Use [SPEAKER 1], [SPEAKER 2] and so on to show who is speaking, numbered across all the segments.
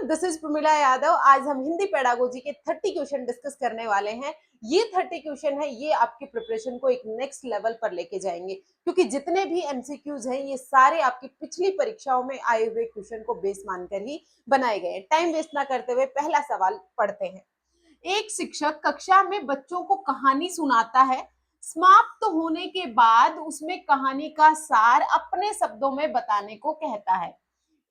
[SPEAKER 1] This is Pramila Yadav. आज हम Hindi pedagogy के 30 क्वेश्चन डिस्कस करने वाले हैं। ये 30 क्वेश्चन है, ये आपकी प्रिपरेशन को एक नेक्स्ट लेवल पर लेके जाएंगे, क्योंकि जितने भी एमसीक्यूज हैं ये सारे आपकी पिछली परीक्षाओं में आए हुए क्वेश्चन को बेस मानकर ही बनाए गए हैं। टाइम वेस्ट ना करते हुए पहला सवाल पढ़ते हैं। एक शिक्षक कक्षा में बच्चों को कहानी सुनाता है। समाप्त होने के बाद उसमें कहानी का सार अपने शब्दों में बताने को कहता है।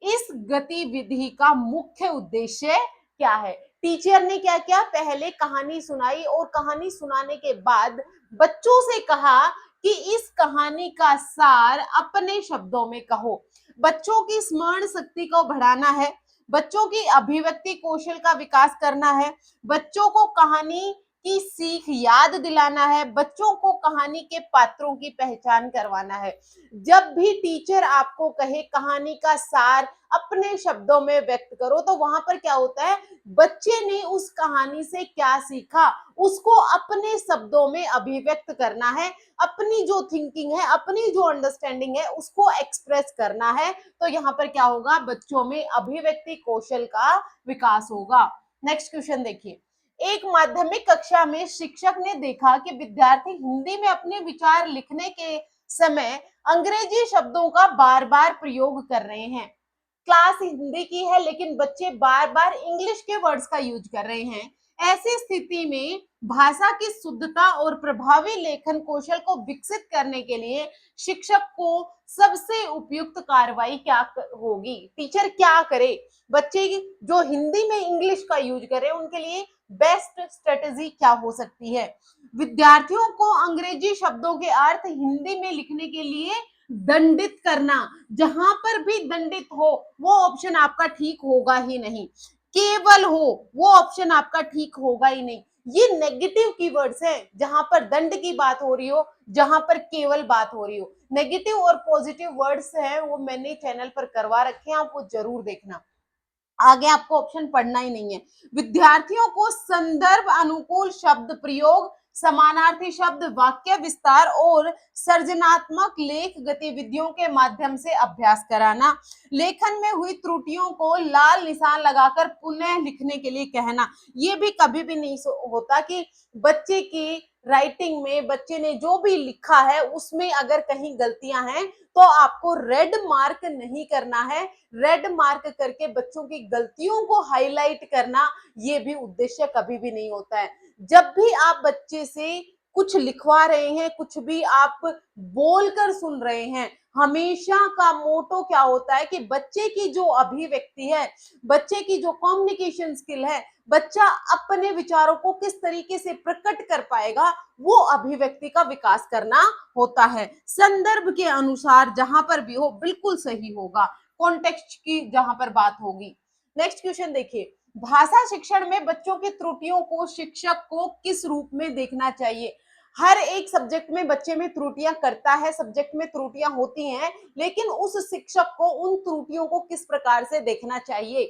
[SPEAKER 1] इस गतिविधि का मुख्य उद्देश्य क्या है? टीचर ने क्या किया, पहले कहानी सुनाई और कहानी सुनाने के बाद बच्चों से कहा कि इस कहानी का सार अपने शब्दों में कहो। बच्चों की स्मरण शक्ति को बढ़ाना है, बच्चों की अभिव्यक्ति कौशल का विकास करना है, बच्चों को कहानी की सीख याद दिलाना है, बच्चों को कहानी के पात्रों की पहचान करवाना है। जब भी टीचर आपको कहे कहानी का सार अपने शब्दों में व्यक्त करो, तो वहां पर क्या होता है, बच्चे ने उस कहानी से क्या सीखा उसको अपने शब्दों में अभिव्यक्त करना है। अपनी जो थिंकिंग है, अपनी जो अंडरस्टैंडिंग है उसको एक्सप्रेस करना है। तो यहाँ पर क्या होगा, बच्चों में अभिव्यक्ति कौशल का विकास होगा। नेक्स्ट क्वेश्चन देखिए। एक माध्यमिक कक्षा में शिक्षक ने देखा कि विद्यार्थी हिंदी में अपने विचार लिखने के समय अंग्रेजी शब्दों का बार बार प्रयोग कर रहे हैं। क्लास हिंदी की है लेकिन बच्चे बार बार इंग्लिश के वर्ड्स का यूज कर रहे हैं। ऐसी स्थिति में भाषा की शुद्धता और प्रभावी लेखन कौशल को विकसित करने के लिए शिक्षक को सबसे उपयुक्त कार्रवाई क्या होगी? टीचर क्या करे? बच्चे जो हिंदी में इंग्लिश का यूज करे उनके लिए बेस्ट स्ट्रेटेजी क्या हो सकती है? विद्यार्थियों को अंग्रेजी शब्दों के अर्थ हिंदी में लिखने के लिए दंडित करना। जहां पर भी दंडित हो वो ऑप्शन आपका ठीक होगा ही नहीं। केवल हो वो ऑप्शन आपका ठीक होगा ही नहीं। ये नेगेटिव कीवर्ड्स हैं, जहां पर दंड की बात हो रही हो, जहां पर केवल बात हो रही हो। नेगेटिव और पॉजिटिव वर्ड्स हैं वो मैंने चैनल पर करवा रखे हैं, आप वो जरूर देखना। आगे आपको ऑप्शन पढ़ना ही नहीं है। विद्यार्थियों को संदर्भ अनुकूल शब्द प्रयोग, समानार्थी शब्द, वाक्य विस्तार और सृजनात्मक लेख गतिविधियों के माध्यम से अभ्यास कराना। लेखन में हुई त्रुटियों को लाल निशान लगाकर पुनः लिखने के लिए कहना। ये भी कभी भी नहीं होता कि बच्चे की राइटिंग में बच्चे ने जो भी लिखा है उसमें अगर कहीं गलतियां हैं तो आपको रेड मार्क नहीं करना है। रेड मार्क करके बच्चों की गलतियों को हाईलाइट करना ये भी उद्देश्य कभी भी नहीं होता है। जब भी आप बच्चे से कुछ लिखवा रहे हैं, कुछ भी आप बोलकर सुन रहे हैं, हमेशा का मोटो क्या होता है कि बच्चे की जो अभिव्यक्ति है, बच्चे की जो कम्युनिकेशन स्किल है, बच्चा अपने विचारों को किस तरीके से प्रकट कर पाएगा, वो अभिव्यक्ति का विकास करना होता है। संदर्भ के अनुसार जहां पर भी हो बिल्कुल सही होगा, कॉन्टेक्स्ट की जहां पर बात होगी। नेक्स्ट क्वेश्चन देखिए। भाषा शिक्षण में बच्चों की त्रुटियों को शिक्षक को किस रूप में देखना चाहिए? हर एक सब्जेक्ट में बच्चे में त्रुटियां करता है, सब्जेक्ट में त्रुटियां होती हैं, लेकिन उस शिक्षक को उन त्रुटियों को किस प्रकार से देखना चाहिए?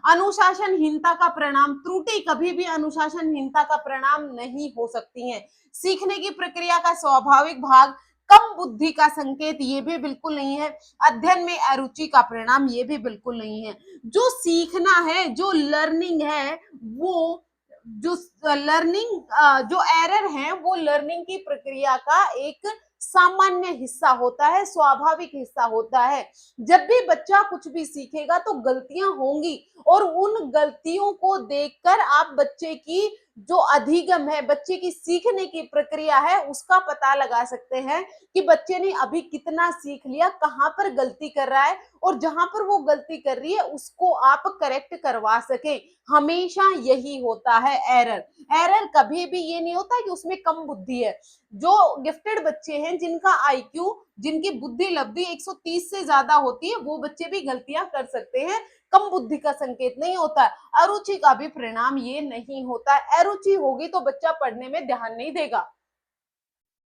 [SPEAKER 1] अनुशासनहीनता का परिणाम, त्रुटि कभी भी अनुशासनहीनता का परिणाम नहीं हो सकती है। सीखने की प्रक्रिया का स्वाभाविक भाग, कम बुद्धि का संकेत, ये भी बिल्कुल नहीं है। अध्ययन में अरुचि का परिणाम, ये भी बिल्कुल नहीं है। जो सीखना है, जो लर्निंग है, वो जो लर्निंग जो एरर है वो लर्निंग की प्रक्रिया का एक सामान्य हिस्सा होता है, स्वाभाविक हिस्सा होता है। जब भी बच्चा कुछ भी सीखेगा तो गलतियां होंगी और उन गलतियों को देखकर आप बच्चे की जो अधिगम है, बच्चे की सीखने की प्रक्रिया है, उसका पता लगा सकते हैं कि बच्चे ने अभी कितना सीख लिया, कहां पर गलती कर रहा है, और जहां पर वो गलती कर रही है उसको आप करेक्ट करवा सके। हमेशा यही होता है एरर। एरर कभी भी ये नहीं होता कि उसमें कम बुद्धि है। जो गिफ्टेड बच्चे हैं, जिनका आईक्यू, जिनकी बुद्धि लब्धि 130 से ज्यादा होती है, वो बच्चे भी गलतियां कर सकते हैं। कम बुद्धि का संकेत नहीं होता। अरुचि का भी परिणाम ये नहीं होता। अरुचि होगी तो बच्चा पढ़ने में ध्यान नहीं देगा।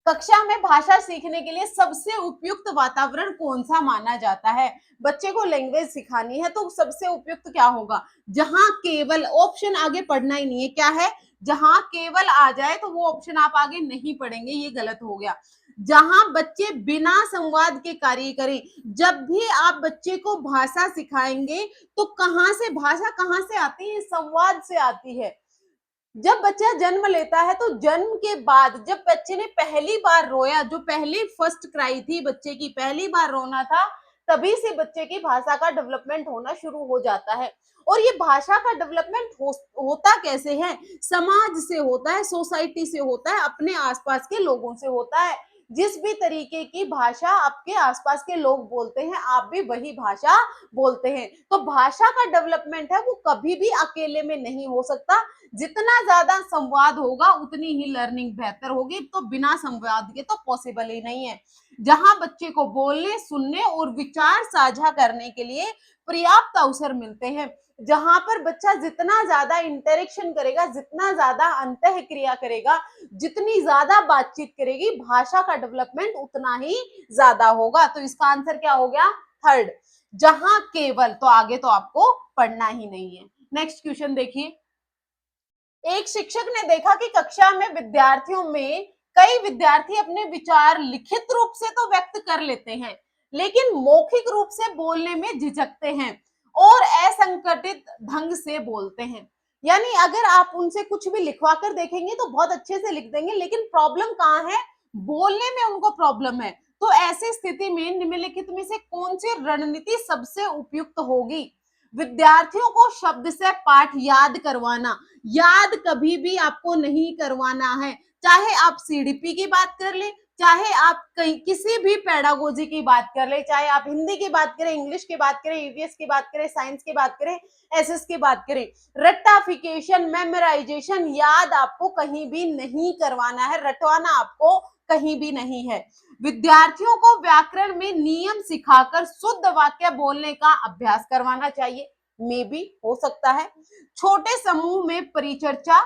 [SPEAKER 1] कक्षा में भाषा सीखने के लिए सबसे उपयुक्त वातावरण कौन सा माना जाता है? बच्चे को लैंग्वेज सिखानी है तो सबसे उपयुक्त क्या होगा? जहां केवल, ऑप्शन आगे पढ़ना ही नहीं है, क्या है? जहां केवल आ जाए तो वो ऑप्शन आप आगे नहीं पढ़ेंगे, ये गलत हो गया। जहां बच्चे बिना संवाद के कार्य करें। जब भी आप बच्चे को भाषा सिखाएंगे तो भाषा कहां से आती है? संवाद से आती है। जब बच्चा जन्म लेता है तो जन्म के बाद जब बच्चे ने पहली बार रोया, जो पहली फर्स्ट क्राई थी बच्चे की, पहली बार रोना था, तभी से बच्चे की भाषा का डेवलपमेंट होना शुरू हो जाता है। और ये भाषा का डेवलपमेंट होता कैसे है? समाज से होता है, सोसाइटी से होता है, अपने आसपास के लोगों से होता है। जिस भी तरीके की भाषा आपके आसपास के लोग बोलते हैं, आप भी वही भाषा बोलते हैं। तो भाषा का डेवलपमेंट है वो कभी भी अकेले में नहीं हो सकता। जितना ज्यादा संवाद होगा उतनी ही लर्निंग बेहतर होगी। तो बिना संवाद के तो पॉसिबल ही नहीं है। जहां बच्चे को बोलने, सुनने और विचार साझा करने के लिए पर्याप्त अवसर मिलते हैं, जहां पर बच्चा जितना ज्यादा इंटरेक्शन करेगा, जितना ज्यादा अंतः क्रिया करेगा, जितनी ज्यादा बातचीत करेगी, भाषा का डेवलपमेंट उतना ही ज्यादा होगा। तो इसका आंसर क्या हो गया? थर्ड। जहां केवल, तो आगे तो आपको पढ़ना ही नहीं है। नेक्स्ट क्वेश्चन देखिए। एक शिक्षक ने देखा कि कक्षा में विद्यार्थियों में कई विद्यार्थी अपने विचार लिखित रूप से तो व्यक्त कर लेते हैं, लेकिन मौखिक रूप से बोलने में झिझकते हैं और असंगठित ढंग से बोलते हैं। यानी अगर आप उनसे कुछ भी लिखवा कर देखेंगे तो बहुत अच्छे से लिख देंगे, लेकिन प्रॉब्लम कहाँ है? बोलने में उनको प्रॉब्लम है। तो ऐसी स्थिति में निम्नलिखित में से कौन सी रणनीति सबसे उपयुक्त होगी? विद्यार्थियों को शब्द से पाठ याद करवाना। याद कभी भी आपको नहीं करवाना है। चाहे आप सीडीपी की बात कर ले, चाहे आप कहीं किसी भी पेडागोजी की बात कर ले, चाहे आप हिंदी की बात करें, इंग्लिश की बात करें, ईवीएस की बात करें, साइंस की बात करें, एसएस की बात करें, रट्टाफिकेशन, मेमोराइजेशन, याद आपको कहीं भी नहीं करवाना है, रटवाना आपको कहीं भी नहीं है। विद्यार्थियों को व्याकरण में नियम सिखाकर शुद्ध वाक्य बोलने का अभ्यास करवाना चाहिए। मे भी हो सकता है। छोटे समूह में परिचर्चा,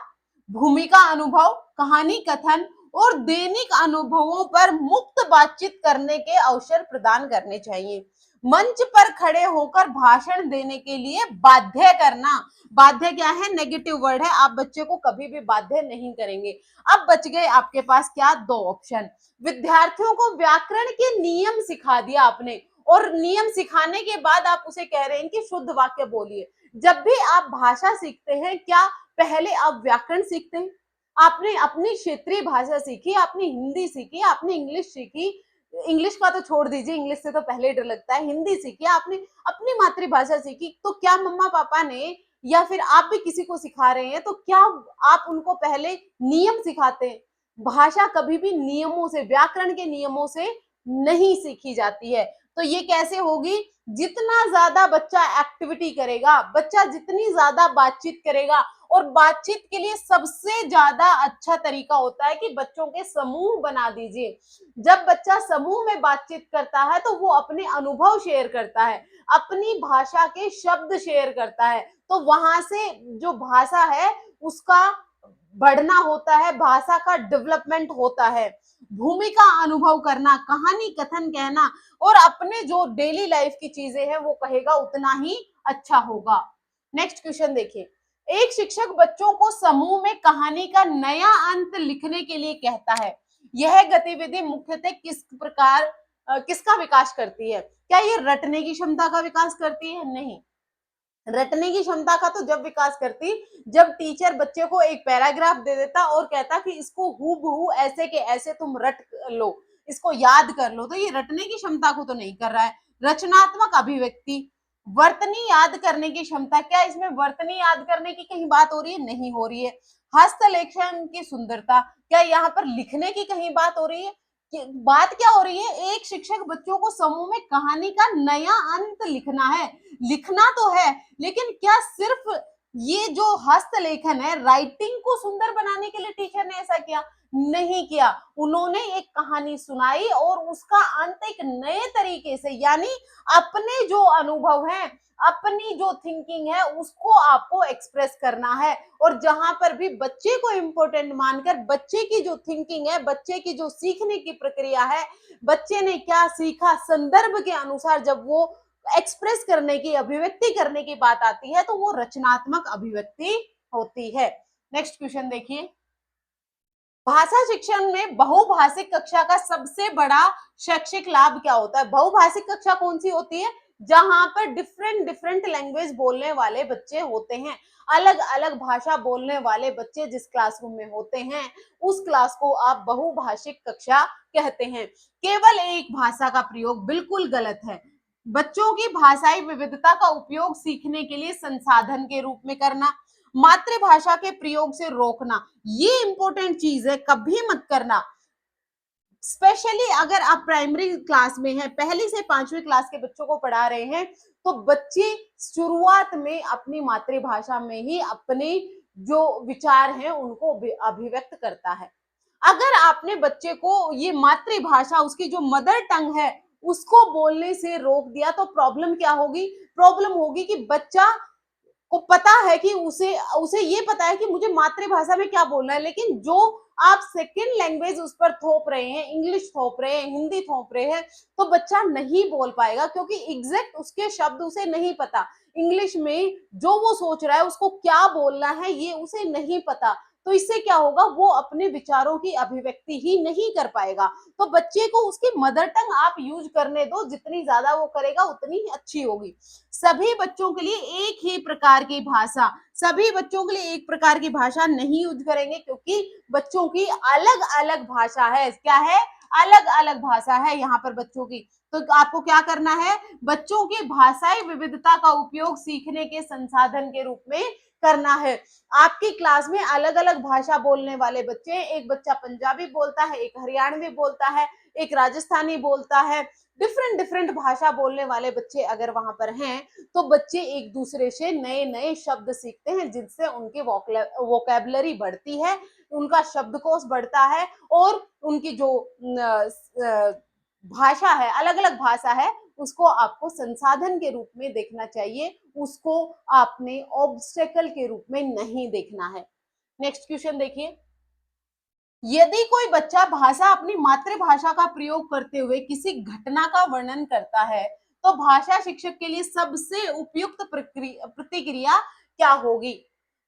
[SPEAKER 1] भूमिका अनुभव, कहानी कथन और दैनिक अनुभवों पर मुक्त बातचीत करने के अवसर प्रदान करने चाहिए। मंच पर खड़े होकर भाषण देने के लिए बाध्य करना। बाध्य क्या है? नेगेटिव वर्ड है। आप बच्चे को कभी भी बाध्य नहीं करेंगे। अब बच गए आपके पास क्या? दो ऑप्शन। विद्यार्थियों को व्याकरण के नियम सिखा दिया आपने, और नियम सिखाने के बाद आप उसे कह रहे हैं कि शुद्ध वाक्य बोलिए। जब भी आप भाषा सीखते हैं, क्या पहले आप व्याकरण सीखते हैं? आपने अपनी क्षेत्रीय भाषा सीखी, आपने हिंदी सीखी, आपने इंग्लिश सीखी। इंग्लिश का तो छोड़ दीजिए, इंग्लिश से तो पहले डर लगता है। हिंदी सीखी आपने, अपनी मातृभाषा सीखी। तो क्या मम्मा पापा ने या फिर आप भी किसी को सिखा रहे हैं तो क्या आप उनको पहले नियम सिखाते हैं? भाषा कभी भी नियमों से, व्याकरण के नियमों से नहीं सीखी जाती है। तो ये कैसे होगी? जितना ज्यादा बच्चा एक्टिविटी करेगा, बच्चा जितनी ज्यादा बातचीत करेगा, और बातचीत के लिए सबसे ज्यादा अच्छा तरीका होता है कि बच्चों के समूह बना दीजिए। जब बच्चा समूह में बातचीत करता है तो वो अपने अनुभव शेयर करता है, अपनी भाषा के शब्द शेयर करता है। तो वहां से जो भाषा है उसका बढ़ना होता है, भाषा का डेवलपमेंट होता है। भूमिका अनुभव करना, कहानी कथन कहना और अपने जो डेली लाइफ की चीजें हैं वो कहेगा, उतना ही अच्छा होगा। नेक्स्ट क्वेश्चन देखिए। एक शिक्षक बच्चों को समूह में कहानी का नया अंत लिखने के लिए कहता है। यह गतिविधि मुख्यतः किसका विकास करती है? क्या ये रटने की क्षमता का विकास करती है? नहीं। रटने की क्षमता का तो जब विकास करती, जब टीचर बच्चे को एक पैराग्राफ दे देता और कहता कि इसको हूबहू ऐसे के ऐसे तुम रट लो, इसको याद कर लो। तो ये रटने की क्षमता को तो नहीं कर रहा है। रचनात्मक अभिव्यक्ति, वर्तनी याद करने की क्षमता, क्या इसमें वर्तनी याद करने की कहीं बात हो रही है? नहीं हो रही है। हस्तलेखन की सुंदरता, क्या यहाँ पर लिखने की कहीं बात हो रही है? बात क्या हो रही है? एक शिक्षक बच्चों को समूह में कहानी का नया अंत लिखना है। लिखना तो है, लेकिन क्या सिर्फ ये जो हस्तलेखन है, राइटिंग को सुंदर बनाने के लिए टीचर ने ऐसा किया? नहीं किया। उन्होंने एक कहानी सुनाई और उसका अंत एक नए तरीके से, यानी अपने जो अनुभव है, अपनी जो थिंकिंग है उसको आपको एक्सप्रेस करना है। और जहां पर भी बच्चे को इंपॉर्टेंट मानकर, बच्चे की जो थिंकिंग है, बच्चे की जो सीखने की प्रक्रिया है, बच्चे ने क्या सीखा, संदर्भ के अनुसार जब वो एक्सप्रेस करने की, अभिव्यक्ति करने की बात आती है तो वो रचनात्मक अभिव्यक्ति होती है। नेक्स्ट क्वेश्चन देखिए। भाषा शिक्षण में बहुभाषिक कक्षा का सबसे बड़ा शैक्षिक लाभ क्या होता है? बहुभाषिक कक्षा कौन सी होती है? जहां पर डिफरेंट डिफरेंट लैंग्वेज बोलने वाले बच्चे होते हैं। अलग अलग भाषा बोलने वाले बच्चे जिस क्लासरूम में होते हैं, उस क्लास को आप बहुभाषिक कक्षा कहते हैं। केवल एक भाषा का प्रयोग बिल्कुल गलत है। बच्चों की भाषाई विविधता का उपयोग सीखने के लिए संसाधन के रूप में करना, मातृभाषा के प्रयोग से रोकना, ये इंपॉर्टेंट चीज है, कभी मत करना। स्पेशली अगर आप प्राइमरी क्लास में हैं, पहली से पांचवी क्लास के बच्चों को पढ़ा रहे हैं, तो बच्चे शुरुआत में अपनी मातृभाषा में ही अपने जो विचार हैं उनको अभिव्यक्त करता है। अगर आपने बच्चे को ये मातृभाषा, उसकी जो मदर टंग है, उसको बोलने से रोक दिया, तो प्रॉब्लम क्या होगी? प्रॉब्लम होगी कि बच्चा को पता है कि उसे उसे ये पता है कि मुझे मातृभाषा में क्या बोलना है, लेकिन जो आप सेकंड लैंग्वेज उस पर थोप रहे हैं, इंग्लिश थोप रहे हैं, हिंदी थोप रहे हैं, तो बच्चा नहीं बोल पाएगा, क्योंकि एग्जैक्ट उसके शब्द उसे नहीं पता। इंग्लिश में जो वो सोच रहा है उसको क्या बोलना है, ये उसे नहीं पता। तो इससे क्या होगा? वो अपने विचारों की अभिव्यक्ति ही नहीं कर पाएगा। तो बच्चे को उसकी मदर टंग आप यूज करने दो, जितनी ज्यादा वो करेगा उतनी ही अच्छी होगी। सभी बच्चों के लिए एक ही प्रकार की भाषा, सभी बच्चों के लिए एक प्रकार की भाषा नहीं यूज करेंगे, क्योंकि बच्चों की अलग अलग भाषा है। क्या है? अलग अलग भाषा है यहाँ पर बच्चों की। तो आपको क्या करना है? बच्चों की भाषाई विविधता का उपयोग सीखने के संसाधन के रूप में करना है। आपकी क्लास में अलग अलग भाषा बोलने वाले बच्चे, एक बच्चा पंजाबी बोलता है, एक हरियाणवी बोलता है, एक राजस्थानी बोलता है, डिफरेंट डिफरेंट भाषा बोलने वाले बच्चे अगर वहां पर हैं, तो बच्चे एक दूसरे से नए नए शब्द सीखते हैं, जिससे उनकी वोकेबलरी बढ़ती है, उनका शब्दकोश बढ़ता है, और उनकी जो भाषा है, अलग अलग भाषा है, उसको आपको संसाधन के रूप में देखना चाहिए, उसको आपने ऑब्स्टेकल के रूप में नहीं देखना है। नेक्स्ट क्वेश्चन देखिए, यदि कोई बच्चा भाषा अपनी मातृभाषा का प्रयोग करते हुए किसी घटना का वर्णन करता है, तो भाषा शिक्षक के लिए सबसे उपयुक्त प्रतिक्रिया क्या होगी?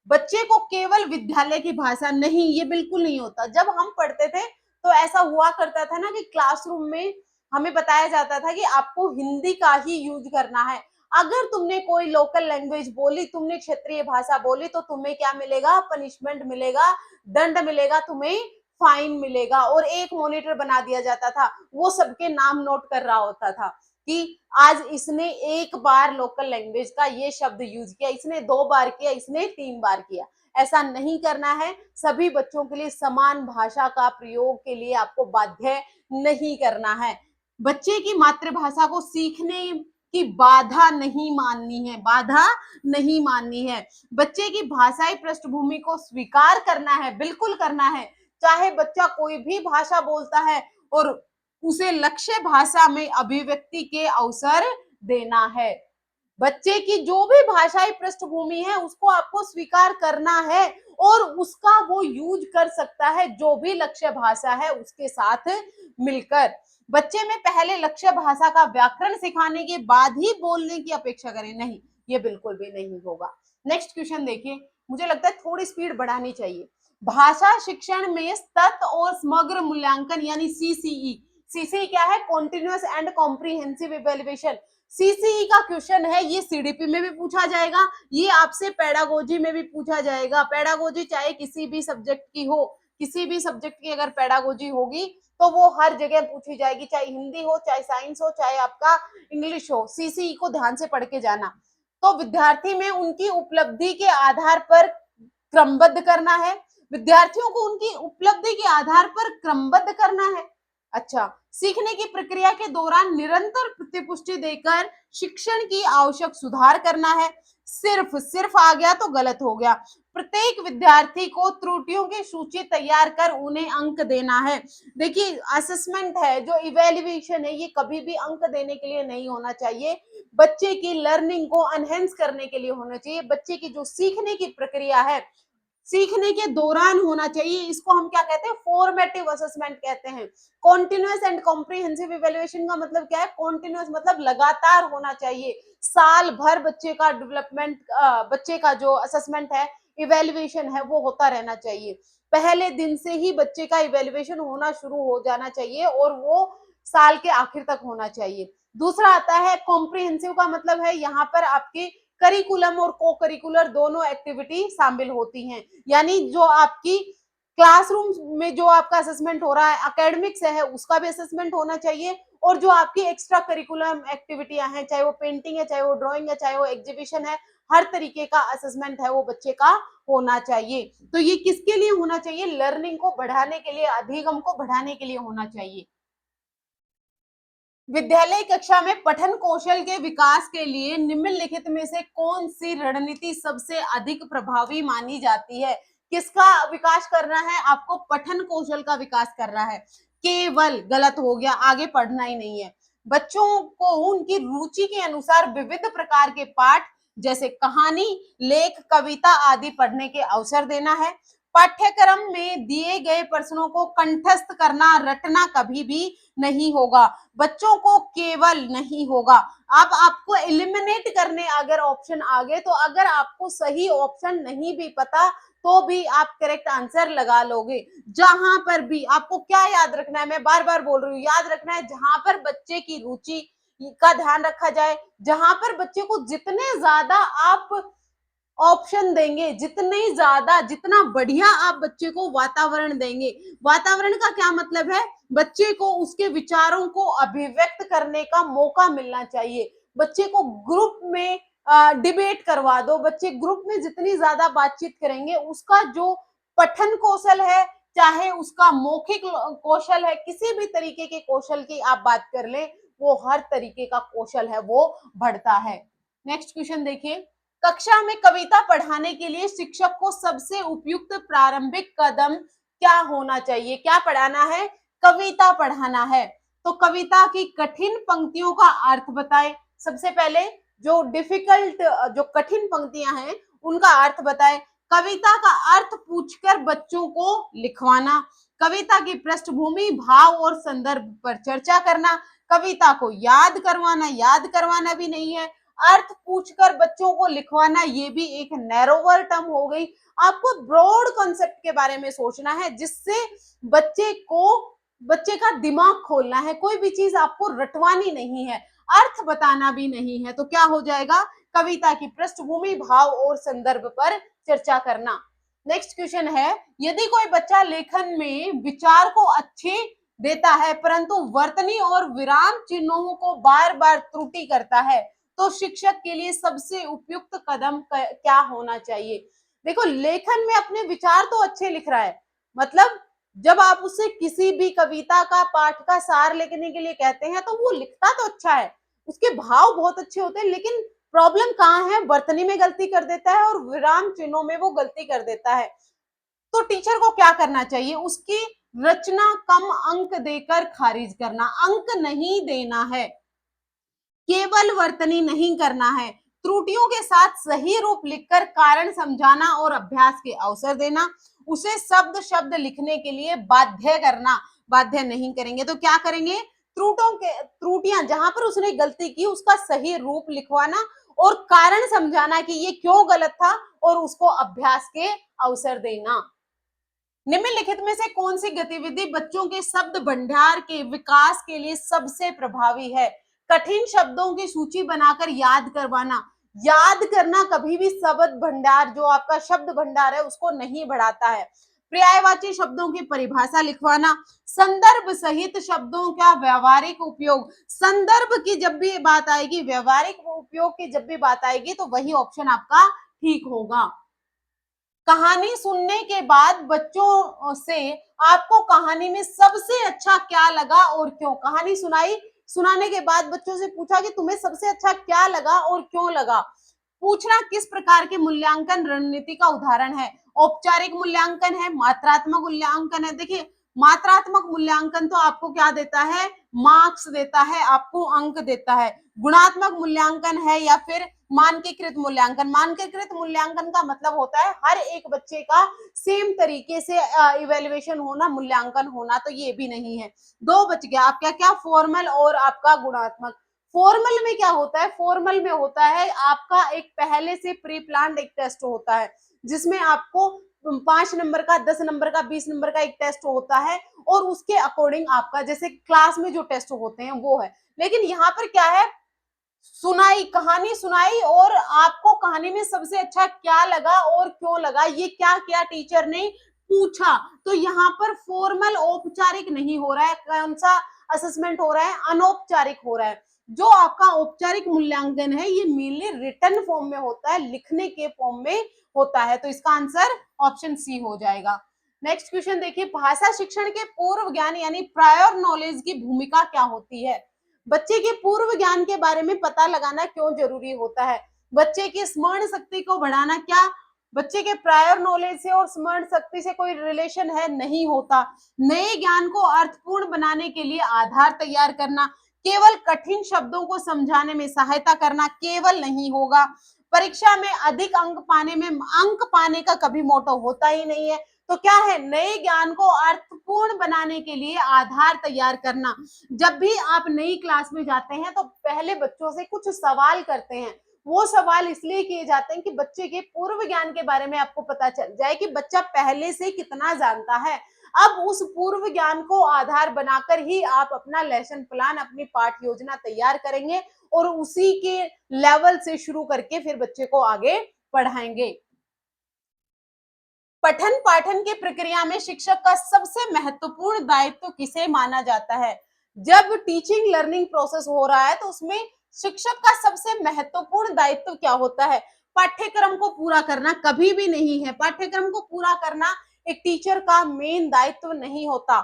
[SPEAKER 1] बच्चे को केवल विद्यालय की भाषा नहीं, ये बिल्कुल नहीं होता। जब हम पढ़ते थे तो ऐसा हुआ करता था ना कि क्लासरूम में हमें बताया जाता था कि आपको हिंदी का ही यूज करना है। अगर तुमने कोई लोकल लैंग्वेज बोली, तुमने क्षेत्रीय भाषा बोली, तो तुम्हें क्या मिलेगा? पनिशमेंट मिलेगा, दंड मिलेगा, तुम्हें फाइन मिलेगा। और एक मॉनिटर बना दिया जाता था, वो सबके नाम नोट कर रहा होता था कि आज इसने एक बार लोकल लैंग्वेज का ये शब्द यूज किया, इसने 2 बार किया, इसने 3 बार किया। ऐसा नहीं करना है। सभी बच्चों के लिए समान भाषा का प्रयोग के लिए आपको बाध्य नहीं करना है। बच्चे की मातृभाषा को सीखने की बाधा नहीं माननी है, बाधा नहीं माननी है। बच्चे की भाषाई पृष्ठभूमि को स्वीकार करना है, बिल्कुल करना है। चाहे बच्चा कोई भी भाषा बोलता है, और उसे लक्ष्य भाषा में अभिव्यक्ति के अवसर देना है। बच्चे की जो भी भाषाई पृष्ठभूमि है उसको आपको स्वीकार करना है, और उसका वो यूज कर सकता है जो भी लक्ष्य भाषा है उसके साथ मिलकर। बच्चे में पहले लक्ष्य भाषा का व्याकरण सिखाने के बाद ही बोलने की अपेक्षा करें, नहीं, ये बिल्कुल भी नहीं होगा। नेक्स्ट क्वेश्चन देखिए, मुझे लगता है थोड़ी स्पीड बढ़ानी चाहिए। भाषा शिक्षण में सतत और समग्र मूल्यांकन यानी सीसीई, सीसीई क्या है? Continuous and comprehensive evaluation. CCE का क्वेश्चन है, ये सीडीपी में भी पूछा जाएगा, ये आपसे पेडागोजी में भी पूछा जाएगा। पेडागोजी चाहे किसी भी सब्जेक्ट की हो, किसी भी सब्जेक्ट की अगर पेडागोजी होगी तो वो हर जगह पूछी जाएगी, चाहे हिंदी हो, चाहे साइंस हो, चाहे आपका इंग्लिश हो। सीसीई को ध्यान से पढ़ के जाना। तो विद्यार्थी में उनकी उपलब्धि के आधार पर क्रमबद्ध करना है, विद्यार्थियों को उनकी उपलब्धि के आधार पर क्रमबद्ध करना है। अच्छा, सीखने की प्रक्रिया के दौरान निरंतर प्रतिपुष्टि देकर शिक्षण की आवश्यक सुधार करना है। सिर्फ सिर्फ आ गया तो गलत हो गया। प्रत्येक विद्यार्थी को त्रुटियों की सूची तैयार कर उन्हें अंक देना है। देखिए, असेसमेंट है, जो इवेल्युएशन है, ये कभी भी अंक देने के लिए नहीं होना चाहिए। बच्चे की लर्निंग को एनहेंस करने के लिए होना चाहिए। बच्चे की जो सीखने की प्रक्रिया है, सीखने के दौरान होना चाहिए। इसको हम क्या कहते हैं? फॉर्मेटिव असेसमेंट कहते हैं। कॉन्टिन्यूअस एंड कॉम्प्रिहेंसिव इवेल्युएशन का मतलब क्या है? कॉन्टिन्यूअस मतलब लगातार होना चाहिए। साल भर बच्चे का डेवलपमेंट, बच्चे का जो असेसमेंट है, इवेल्युएशन है वो होता रहना चाहिए। पहले दिन से ही बच्चे का इवेल्युएशन होना शुरू हो जाना चाहिए और वो साल के आखिर तक होना चाहिए। दूसरा आता है कॉम्प्रिहेंसिव का मतलब है यहाँ पर आपके करिकुलम और को करिकुलर दोनों एक्टिविटी शामिल होती हैं, यानी जो आपकी क्लासरूम में जो आपका असेसमेंट हो रहा है, एकेडमिक्स है उसका भी असेसमेंट होना चाहिए और जो आपकी एक्स्ट्रा करिकुलम एक्टिविटियां हैं, चाहे वो पेंटिंग है, चाहे वो ड्राइंग है, चाहे वो एग्जीबिशन है, हर तरीके का असेसमेंट है वो बच्चे का होना चाहिए। तो ये किसके लिए होना चाहिए? लर्निंग को बढ़ाने के लिए, अधिगम को बढ़ाने के लिए होना चाहिए। विद्यालय कक्षा में पठन कौशल के विकास के लिए निम्नलिखित में से कौन सी रणनीति सबसे अधिक प्रभावी मानी जाती है? किसका विकास करना है? आपको पठन कौशल का विकास करना है। केवल गलत हो गया, आगे पढ़ना ही नहीं है। बच्चों को उनकी रुचि के अनुसार विविध प्रकार के पाठ जैसे कहानी, लेख, कविता आदि पढ़ने के अवसर देना है। पाठ्यक्रम में दिए गए प्रश्नों को कंठस्थ करना, रटना कभी भी नहीं होगा। बच्चों को केवल नहीं होगा। अब आपको एलिमिनेट करने अगर ऑप्शन आ गए तो अगर आपको सही ऑप्शन नहीं भी पता तो भी आप करेक्ट आंसर लगा लोगे। जहां पर भी आपको क्या याद रखना है, मैं बार बार बोल रही हूँ, याद रखना है जहां पर बच्चे की रुचि का ध्यान रखा जाए, जहां पर बच्चे को जितने ज्यादा आप ऑप्शन देंगे, जितनी ज्यादा, जितना बढ़िया आप बच्चे को वातावरण देंगे। वातावरण का क्या मतलब है? बच्चे को उसके विचारों को अभिव्यक्त करने का मौका मिलना चाहिए। बच्चे को ग्रुप में डिबेट करवा दो। बच्चे ग्रुप में जितनी ज्यादा बातचीत करेंगे उसका जो पठन कौशल है, चाहे उसका मौखिक कौशल है, किसी भी तरीके के कौशल की आप बात कर ले, वो हर तरीके का कौशल है वो बढ़ता है। नेक्स्ट क्वेश्चन देखिए, कक्षा में कविता पढ़ाने के लिए शिक्षक को सबसे उपयुक्त प्रारंभिक कदम क्या होना चाहिए? क्या पढ़ाना है? कविता पढ़ाना है। तो कविता की कठिन पंक्तियों का अर्थ बताएं। सबसे पहले जो डिफिकल्ट, जो कठिन पंक्तियां हैं उनका अर्थ बताएं। कविता का अर्थ पूछकर बच्चों को लिखवाना। कविता की पृष्ठभूमि, भाव और संदर्भ पर चर्चा करना। कविता को याद करवाना, याद करवाना भी नहीं है, अर्थ पूछकर बच्चों को लिखवाना, ये भी एक नैरोवर टर्म हो गई। आपको ब्रॉड कॉन्सेप्ट के बारे में सोचना है जिससे बच्चे का दिमाग खोलना है। कोई भी चीज आपको रटवानी नहीं है, अर्थ बताना भी नहीं है। तो क्या हो जाएगा? कविता की पृष्ठभूमि, भाव और संदर्भ पर चर्चा करना। नेक्स्ट क्वेश्चन है, यदि कोई बच्चा लेखन में विचार को अच्छे देता है परंतु वर्तनी और विराम चिन्हों को बार बार त्रुटि करता है तो शिक्षक के लिए सबसे उपयुक्त कदम क्या होना चाहिए? देखो, लेखन में अपने विचार तो अच्छे लिख रहा है, मतलब जब आप उससे किसी भी कविता का पाठ का सार लिखने के लिए कहते हैं तो वो लिखता तो अच्छा है, उसके भाव बहुत अच्छे होते हैं, लेकिन प्रॉब्लम कहाँ है? वर्तनी में गलती कर देता है और विराम चिन्हों में वो गलती कर देता है। तो टीचर को क्या करना चाहिए? उसकी रचना कम अंक देकर खारिज करना, अंक नहीं देना है, केवल वर्तनी नहीं करना है। त्रुटियों के साथ सही रूप लिखकर कारण समझाना और अभ्यास के अवसर देना। उसे शब्द शब्द लिखने के लिए बाध्य करना। बाध्य नहीं करेंगे तो क्या करेंगे? त्रुटियां जहां पर उसने गलती की उसका सही रूप लिखवाना और कारण समझाना कि ये क्यों गलत था और उसको अभ्यास के अवसर देना। निम्नलिखित में से कौन सी गतिविधि बच्चों के शब्द भंडार के विकास के लिए सबसे प्रभावी है? कठिन शब्दों की सूची बनाकर याद करवाना। याद करना कभी भी शब्द भंडार, जो आपका शब्द भंडार है, उसको नहीं बढ़ाता है। पर्यायवाची शब्दों की परिभाषा लिखवाना। संदर्भ सहित शब्दों का व्यवहारिक उपयोग। संदर्भ की जब भी बात आएगी, व्यवहारिक उपयोग की जब भी बात आएगी तो वही ऑप्शन आपका ठीक होगा। कहानी सुनने के बाद बच्चों से आपको कहानी में सबसे अच्छा क्या लगा और क्यों? कहानी सुनाई, सुनाने के बाद बच्चों से पूछा कि तुम्हें सबसे अच्छा क्या लगा और क्यों लगा। पूछना किस प्रकार के मूल्यांकन रणनीति का उदाहरण है? औपचारिक मूल्यांकन है, मात्रात्मक मूल्यांकन है। देखिए, मात्रात्मक मूल्यांकन तो आपको क्या देता है? मार्क्स देता है, आपको अंक देता है। गुणात्मक मूल्यांकन है या फिर मानकीकृत मूल्यांकन। मानकीकृत मूल्यांकन का मतलब होता है हर एक बच्चे का सेम तरीके से इवेल्युएशन होना, मूल्यांकन होना, तो ये भी नहीं है। दो बच गया आपका, क्या? फॉर्मल और आपका गुणात्मक। फॉर्मल में क्या होता है, फॉर्मल में होता है आपका एक पहले से प्री प्लान्ड एक टेस्ट होता है, जिसमें आपको 5 नंबर का, 10 नंबर का, 20 नंबर का एक टेस्ट होता है, और उसके अकॉर्डिंग आपका जैसे क्लास में जो टेस्ट होते हैं वो है। लेकिन यहाँ पर क्या है, सुनाई, कहानी सुनाई, और आपको कहानी में सबसे अच्छा क्या लगा और क्यों लगा, ये क्या क्या टीचर ने पूछा। तो यहाँ पर फॉर्मल औपचारिक नहीं हो रहा है, कौन सा असेसमेंट हो रहा है, अनौपचारिक हो रहा है। जो आपका औपचारिक मूल्यांकन है ये मेनली रिटन फॉर्म में होता है, लिखने के फॉर्म में होता है। तो इसका आंसर ऑप्शन सी हो जाएगा। नेक्स्ट क्वेश्चन देखिए, भाषा शिक्षण के पूर्व ज्ञान यानी प्रायर नॉलेज की भूमिका क्या होती है। बच्चे के पूर्व ज्ञान के बारे में पता लगाना क्यों जरूरी होता है। बच्चे की स्मरण शक्ति को बढ़ाना, क्या बच्चे के प्रायर नॉलेज से और स्मरण शक्ति से कोई रिलेशन है, नहीं होता। नए ज्ञान को अर्थपूर्ण बनाने के लिए आधार तैयार करना, केवल कठिन शब्दों को समझाने में सहायता करना केवल नहीं होगा। परीक्षा में अधिक अंक पाने में, अंक पाने का कभी मोटो होता ही नहीं है। तो क्या है, नए ज्ञान को अर्थपूर्ण बनाने के लिए आधार तैयार करना। जब भी आप नई क्लास में जाते हैं तो पहले बच्चों से कुछ सवाल करते हैं। वो सवाल इसलिए किए जाते हैं कि बच्चे के पूर्व ज्ञान के बारे में आपको पता चल जाए कि बच्चा पहले से कितना जानता है। अब उस पूर्व ज्ञान को आधार बनाकर ही आप अपना लेसन प्लान, अपनी पाठ योजना तैयार करेंगे, और उसी के लेवल से शुरू करके फिर बच्चे को आगे पढ़ाएंगे। पठन पाठन की प्रक्रिया में शिक्षक का सबसे महत्वपूर्ण दायित्व किसे माना जाता है। जब टीचिंग लर्निंग प्रोसेस हो रहा है तो उसमें शिक्षक का सबसे महत्वपूर्ण दायित्व क्या होता है। पाठ्यक्रम को पूरा करना कभी भी नहीं है, पाठ्यक्रम को पूरा करना एक टीचर का मेन दायित्व नहीं होता।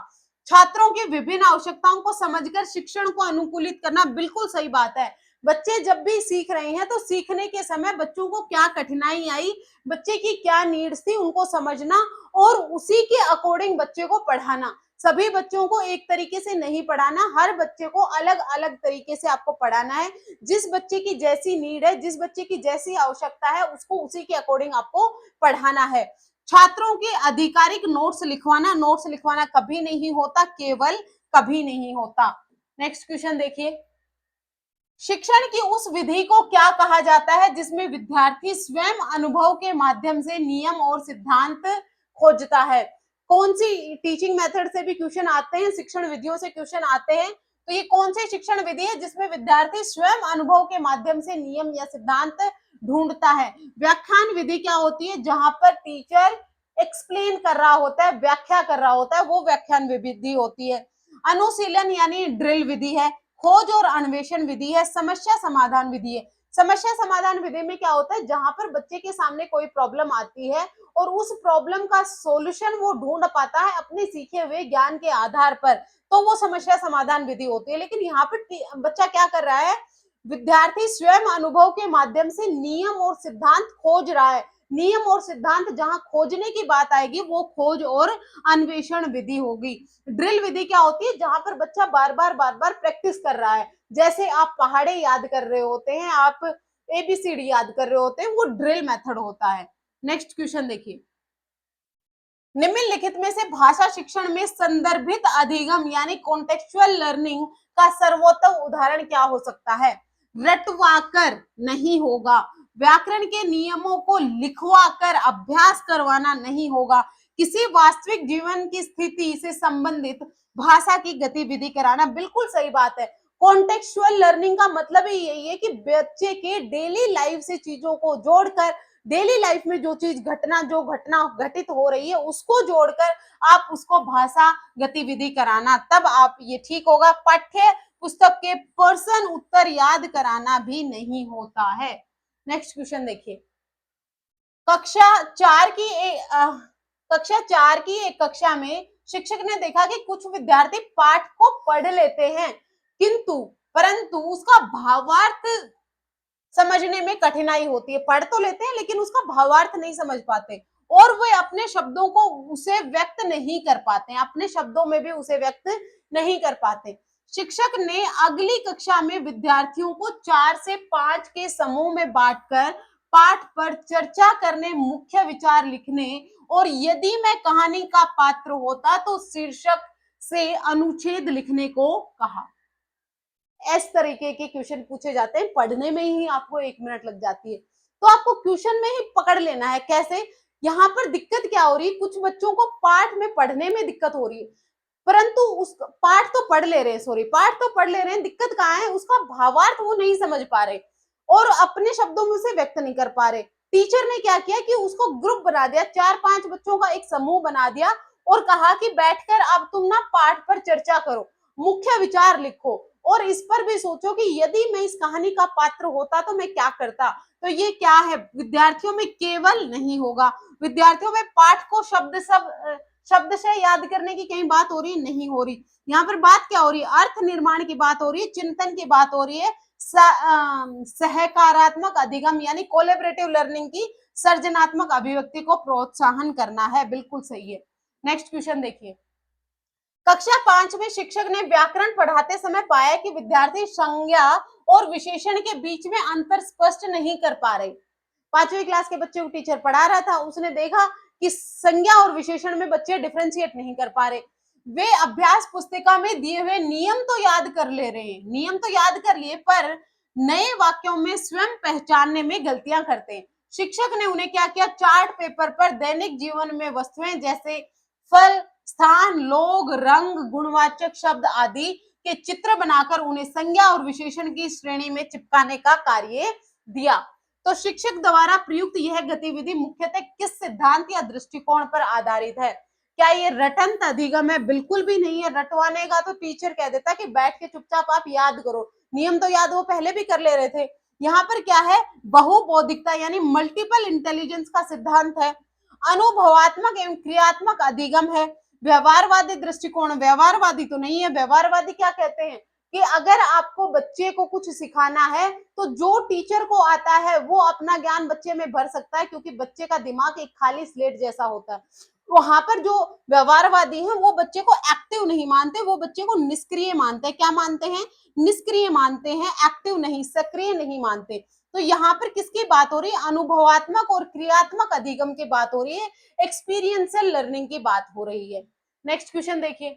[SPEAKER 1] छात्रों की विभिन्न आवश्यकताओं को समझकर शिक्षण को अनुकूलित करना, बिल्कुल सही बात है। बच्चे जब भी सीख रहे हैं तो सीखने के समय बच्चों को क्या कठिनाई आई, बच्चे की क्या नीड्स थी, उनको समझना और उसी के अकॉर्डिंग बच्चे को पढ़ाना। सभी बच्चों को एक तरीके से नहीं पढ़ाना, हर बच्चे को अलग अलग तरीके से आपको पढ़ाना है। जिस बच्चे की जैसी नीड है, जिस बच्चे की जैसी आवश्यकता है, उसको उसी के अकॉर्डिंग आपको पढ़ाना है। छात्रों के आधिकारिक नोट्स लिखवाना, नोट्स लिखवाना कभी नहीं होता, केवल कभी नहीं होता। नेक्स्ट क्वेश्चन देखिए, शिक्षण की उस विधि को क्या कहा जाता है जिसमें विद्यार्थी स्वयं अनुभव के माध्यम से नियम और सिद्धांत खोजता है। कौन सी टीचिंग मेथड से भी क्वेश्चन आते हैं, शिक्षण विधियों से क्वेश्चन आते हैं, तो ये कौन सी शिक्षण विधि है जिसमें विद्यार्थी स्वयं अनुभव के माध्यम से नियम या सिद्धांत ढूंढता है। व्याख्यान विधि क्या होती है, जहां पर टीचर एक्सप्लेन कर रहा होता है, व्याख्या कर रहा होता है, वो व्याख्यान विधि होती है। अनुशीलन यानी ड्रिल विधि है। खोज और अन्वेषण विधि है। समस्या समाधान विधि है। समस्या समाधान विधि में क्या होता है, जहां पर बच्चे के सामने कोई प्रॉब्लम आती है और उस प्रॉब्लम का सॉल्यूशन वो ढूंढ पाता है अपने सीखे हुए ज्ञान के आधार पर, तो वो समस्या समाधान विधि होती है। लेकिन यहाँ पर बच्चा क्या कर रहा है, विद्यार्थी स्वयं अनुभव के माध्यम से नियम और सिद्धांत खोज रहा है। नियम और सिद्धांत जहां खोजने की बात आएगी वो खोज और अन्वेषण विधि होगी। ड्रिल विधि क्या होती है, जहां पर बच्चा बार बार प्रैक्टिस कर रहा है। जैसे आप पहाड़े याद कर रहे होते हैं, आप एबीसीडी याद कर रहे होते हैं, वो ड्रिल मेथड होता है। नेक्स्ट क्वेश्चन देखिए, निम्नलिखित में से भाषा शिक्षण में संदर्भित अधिगम यानी कॉन्टेक्चुअल लर्निंग का सर्वोत्तम उदाहरण क्या हो सकता है। रटवाकर नहीं होगा, व्याकरण के नियमों को लिखवाकर अभ्यास करवाना नहीं होगा, किसी वास्तविक जीवन की स्थिति से संबंधित भाषा की गतिविधि कराना। बिल्कुल सही बात है। कॉन्टेक्चुअल लर्निंग का मतलब ही यही है कि बच्चे के डेली लाइफ से चीजों को जोड़कर, डेली लाइफ में जो घटना घटित हो रही है उसको जोड़कर आप उसको भाषा गतिविधि कराना, तब आप ये ठीक होगा। पाठ्य पुस्तक के प्रश्न उत्तर याद कराना भी नहीं होता है। नेक्स्ट क्वेश्चन देखिए, कक्षा चार की कक्षा चार की एक कक्षा में शिक्षक ने देखा कि कुछ विद्यार्थी पाठ को पढ़ लेते हैं किंतु परंतु उसका भावार्थ समझने में कठिनाई होती है। पढ़ तो लेते हैं लेकिन उसका भावार्थ नहीं समझ पाते और वे अपने शब्दों को उसे व्यक्त नहीं कर पाते, अपने शब्दों में भी उसे व्यक्त नहीं कर पाते। शिक्षक ने अगली कक्षा में विद्यार्थियों को 4 से 5 के समूह में बांटकर पाठ पर चर्चा करने, मुख्य विचार लिखने और यदि मैं कहानी का पात्र होता तो शीर्षक से अनुच्छेद लिखने को कहा। इस तरीके के क्वेश्चन पूछे जाते हैं, पढ़ने में ही आपको 1 मिनट लग जाती है। तो आपको क्वेश्चन में ही पकड़ लेना है। कैसे? यहाँ पर दिक्कत क्या हो रही है, कुछ बच्चों को पाठ में पढ़ने में दिक्कत हो रही है, परंतु उस पाठ तो पढ़ ले रहे हैं, सॉरी पाठ तो पढ़ ले रहे हैं, दिक्कत कहाँ है, उसका भावार्थ वो नहीं समझ पा रहे और अपने शब्दों में उसे व्यक्त नहीं कर पा रहे। टीचर ने क्या किया कि उसको ग्रुप बना दिया, 4-5 बच्चों का एक समूह बना दिया और कहा कि बैठकर अब तुम ना पाठ पर चर्चा करो, मुख्य विचार लिखो और इस पर भी सोचो कि यदि मैं इस कहानी का पात्र होता तो मैं क्या करता। तो ये क्या है, विद्यार्थियों में केवल नहीं होगा, विद्यार्थियों में पाठ को शब्द से याद करने की कहीं बात हो रही नहीं हो रही। यहाँ पर बात क्या हो रही है, अर्थ निर्माण की बात हो रही है, चिंतन की बात हो रही है, सहकारात्मक अधिगम यानी कोलैबोरेटिव लर्निंग की सर्जनात्मक अभिव्यक्ति को प्रोत्साहन करना है। बिल्कुल सही है। नेक्स्ट क्वेश्चन देखिए, कक्षा 5 में शिक्षक ने व्याकरण पढ़ाते समय पाया कि विद्यार्थी संज्ञा और विशेषण के बीच में अंतर स्पष्ट नहीं कर पा रहे। 5वीं क्लास के बच्चे को टीचर पढ़ा रहा था, उसने देखा कि संज्ञा और विशेषण में बच्चे डिफरेंशिएट नहीं कर पा रहे। वे अभ्यास पुस्तिका में दिए हुए नियम तो याद कर ले रहे हैं, नियम तो याद कर लिए, पर नए वाक्यों में स्वयं पहचानने में गलतियां करते हैं। शिक्षक ने उन्हें क्या किया, चार्ट पेपर पर दैनिक जीवन में वस्तुएं जैसे फल, स्थान, लोग, रंग, गुणवाचक शब्द आदि के चित्र बनाकर उन्हें संज्ञा और विशेषण की श्रेणी में चिपकाने का कार्य दिया। तो शिक्षक द्वारा प्रयुक्त यह गतिविधि मुख्यतः किस सिद्धांत या दृष्टिकोण पर आधारित है? क्या ये रटंत अधिगम है? बिल्कुल भी नहीं है। रटवाने का तो टीचर कह देता कि बैठ के चुपचाप आप याद करो, नियम तो याद वो पहले भी कर ले रहे थे। यहाँ पर क्या है, बहुबौद्धिकता यानी मल्टीपल इंटेलिजेंस का सिद्धांत है, अनुभवात्मक एवं क्रियात्मक अधिगम है, व्यवहारवादी दृष्टिकोण, व्यवहारवादी तो नहीं है। व्यवहारवादी क्या कहते हैं कि अगर आपको बच्चे को कुछ सिखाना है तो जो टीचर को आता है वो अपना ज्ञान बच्चे में भर सकता है, क्योंकि बच्चे का दिमाग एक खाली स्लेट जैसा होता है। वहां पर जो व्यवहारवादी हैं वो बच्चे को एक्टिव नहीं मानते, वो बच्चे को निष्क्रिय मानते हैं। क्या मानते हैं? निष्क्रिय मानते हैं, एक्टिव नहीं, सक्रिय नहीं मानते। तो यहाँ पर किसकी बात हो रही है? अनुभवात्मक और क्रियात्मक अधिगम की बात हो रही है, एक्सपीरियंशियल लर्निंग की बात हो रही है। नेक्स्ट क्वेश्चन देखिए,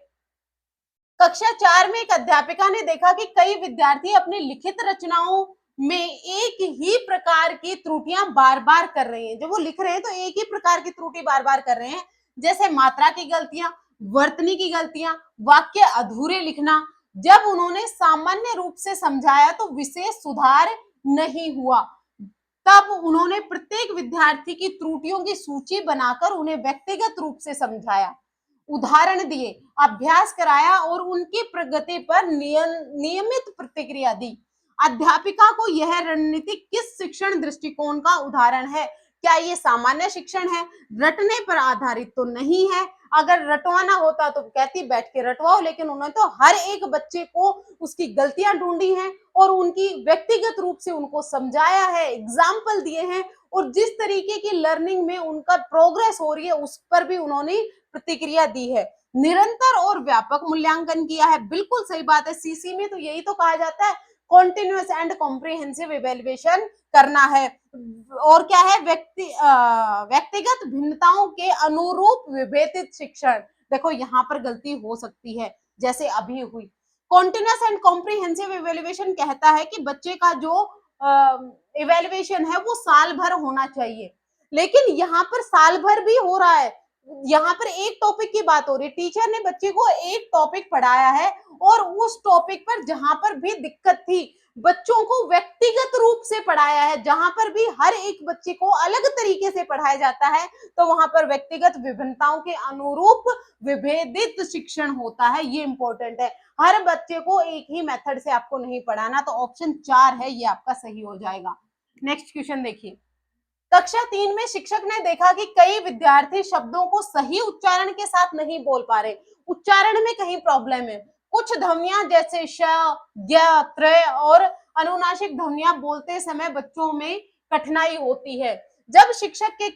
[SPEAKER 1] कक्षा 4 में एक अध्यापिका ने देखा कि कई विद्यार्थी अपनी लिखित रचनाओं में एक ही प्रकार की त्रुटियां बार बार कर रहे हैं। जब वो लिख रहे हैं तो एक ही प्रकार की त्रुटि बार बार कर रहे हैं, जैसे मात्रा की गलतियां, वर्तनी की गलतियां, वाक्य अधूरे लिखना। जब उन्होंने सामान्य रूप से समझाया तो विशेष सुधार नहीं हुआ। तब उन्होंने प्रत्येक विद्यार्थी की त्रुटियों की सूची बनाकर उन्हें व्यक्तिगत रूप से समझाया, उदाहरण दिए, अभ्यास कराया और उनकी प्रगति पर नियमित प्रतिक्रिया दी। अध्यापिका को यह रणनीति किस शिक्षण दृष्टिकोण का उदाहरण है? क्या ये सामान्य शिक्षण है? रटने पर आधारित तो नहीं है। अगर रटवाना होता तो कहती बैठ के रटवाओ, लेकिन उन्होंने तो हर एक बच्चे को उसकी गलतियां ढूंढी हैं और उनकी व्यक्तिगत रूप से उनको समझाया है, एग्जाम्पल दिए हैं और जिस तरीके की लर्निंग में उनका प्रोग्रेस हो रही है उस पर भी उन्होंने प्रतिक्रिया दी है। निरंतर और व्यापक मूल्यांकन किया है। बिल्कुल सही बात है, सीसी में तो यही तो कहा जाता है, कॉन्टिन्यूअस एंड कॉम्प्रिहेंसिव इवेल्युएशन करना है। और क्या है, व्यक्तिगत भिन्नताओं के अनुरूप विभेदित शिक्षण। देखो यहाँ पर गलती हो सकती है जैसे अभी हुई। कॉन्टिन्यूअस एंड कॉम्प्रिहेंसिव इवेल्युएशन कहता है कि बच्चे का जो इवेल्युएशन है वो साल भर होना चाहिए, लेकिन यहाँ पर साल भर भी हो रहा है। यहाँ पर एक टॉपिक की बात हो रही है, टीचर ने बच्चे को एक टॉपिक पढ़ाया है और उस टॉपिक पर जहां पर भी दिक्कत थी बच्चों को व्यक्तिगत रूप से पढ़ाया है। जहां पर भी हर एक बच्चे को अलग तरीके से पढ़ाया जाता है तो वहां पर व्यक्तिगत विभिन्नताओं के अनुरूप विभेदित शिक्षण होता है। ये इंपॉर्टेंट है, हर बच्चे को एक ही मेथड से आपको नहीं पढ़ाना। तो ऑप्शन 4 है ये आपका सही हो जाएगा। नेक्स्ट क्वेश्चन देखिए, कक्षा 3 में शिक्षक ने देखा कि कई विद्यार्थी शब्दों को सही उच्चारण के साथ नहीं बोल पा रहे, उच्चारण में कहीं प्रॉब्लम है। कुछ ध्वनियां जैसे श, य, त्र और अनुनासिक ध्वनियां बोलते समय बच्चों में कठिनाई होती है। जब शिक्षक के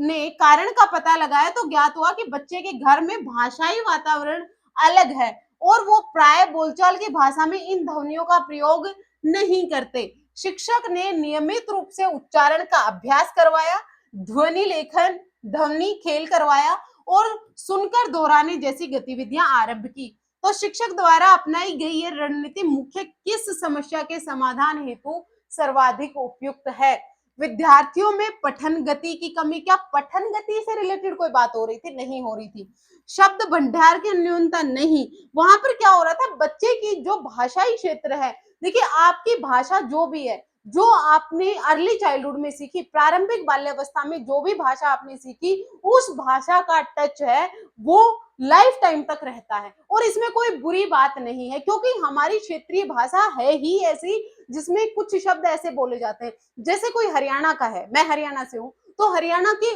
[SPEAKER 1] ने कारण का पता लगाया तो ज्ञात हुआ कि बच्चे के घर में भाषाई वातावरण अलग है और वो प्राय बोलचाल की भाषा में इन ध्वनियों का प्रयोग नहीं करते। शिक्षक ने नियमित रूप से उच्चारण का अभ्यास करवाया, ध्वनि लेखन, ध्वनि खेल करवाया और सुनकर दोहराने जैसी गतिविधियां आरंभ की। तो शिक्षक द्वारा अपनाई गई ये रणनीति मुख्य किस समस्या के समाधान हेतु सर्वाधिक उपयुक्त है? विद्यार्थियों में पठन गति की कमी, क्या पठन गति से रिलेटेड कोई बात हो रही थी? नहीं हो रही थी। शब्द भंडार की न्यूनता नहीं, वहां पर क्या हो रहा था, बच्चे की जो भाषाई क्षेत्र है, देखिए आपकी भाषा जो भी है, जो आपने अर्ली चाइल्डहुड में सीखी, प्रारंभिक बाल्यावस्था में जो भी भाषा आपने सीखी, उस भाषा का टच है वो लाइफ टाइम तक रहता है और इसमें कोई बुरी बात नहीं है, क्योंकि हमारी क्षेत्रीय भाषा है ही ऐसी जिसमें कुछ शब्द ऐसे बोले जाते हैं। जैसे कोई हरियाणा का है, मैं हरियाणा से हूँ, तो हरियाणा की